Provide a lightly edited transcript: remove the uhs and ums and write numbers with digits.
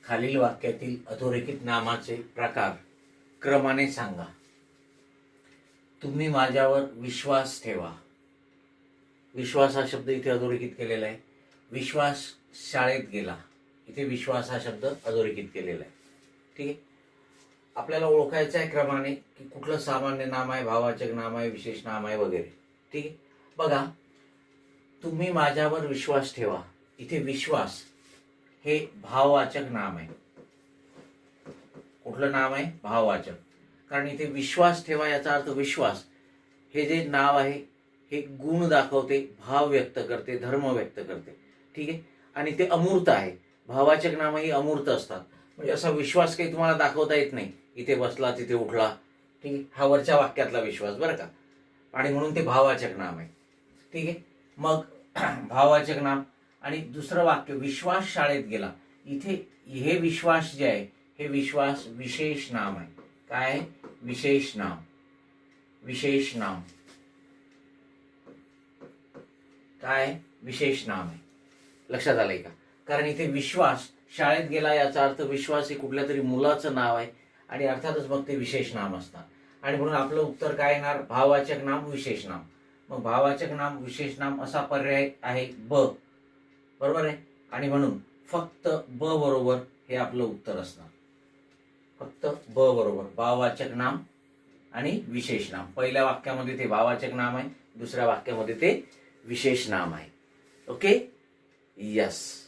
खालील वाक्यातील अधोरेखित नामाचे प्रकार क्रमाने सांगा. तुम्ही माझ्यावर विश्वास ठेवा. विश्वास हा शब्द इथे अधोरेखित केलेला आहे. विश्वास शाळेत गेला, इथे विश्वास हा शब्द अधोरेखित केलेला आहे. ठीक आहे. आपल्याला ओळखायचं आहे क्रमाने की कुठलं सामान्य नाम आहे, भाववाचक नाम आहे, विशेष नाम आहे वगैरे. ठीक आहे. बघा, तुम्ही माझ्यावर विश्वास ठेवा, इथे विश्वास हे भाववाचक नाम आहे. कुठलं नाम आहे? भाववाचक. कारण इथे विश्वास ठेवा याचा अर्थ विश्वास हे जे नाव आहे हे गुण दाखवते, भाव व्यक्त करते, धर्म व्यक्त करते. ठीक आहे. आणि ते अमूर्त आहे. भाववाचक नाम ही अमूर्त असतात. म्हणजे असा विश्वास काही तुम्हाला दाखवता येत नाही, इथे बसला तिथे उठला. ठीक आहे. हा वरच्या वाक्यातला विश्वास बरं का. आणि म्हणून ते भाववाचक नाम आहे. ठीक आहे. मग भाववाचक नाम आणि दुसरं वाक्य विश्वास शाळेत गेला. इथे हे विश्वास जे आहे हे विश्वास विशेष नाम आहे. काय आहे? विशेष नाम. विशेष नाम काय? विशेष नाम आहे. लक्षात आलंय का? कारण इथे विश्वास शाळेत गेला याचा अर्थ विश्वास हे कुठल्या तरी मुलाचं नाव आहे आणि अर्थातच मग ते विशेष नाम असणार. आणि म्हणून आपलं उत्तर काय येणार? भाववाचक नाम विशेष नाम. मग भाववाचक नाम विशेष नाम असा पर्याय आहे ब. बरोबर आहे. आणि म्हणून फक्त ब बरोबर हे आपलं उत्तर असणार. फक्त ब बरोबर. भाववाचक नाम आणि विशेष नाम. पहिल्या वाक्यामध्ये ते भाववाचक नाम आहे, दुसऱ्या वाक्यामध्ये ते विशेष नाम आहे. ओके. यस.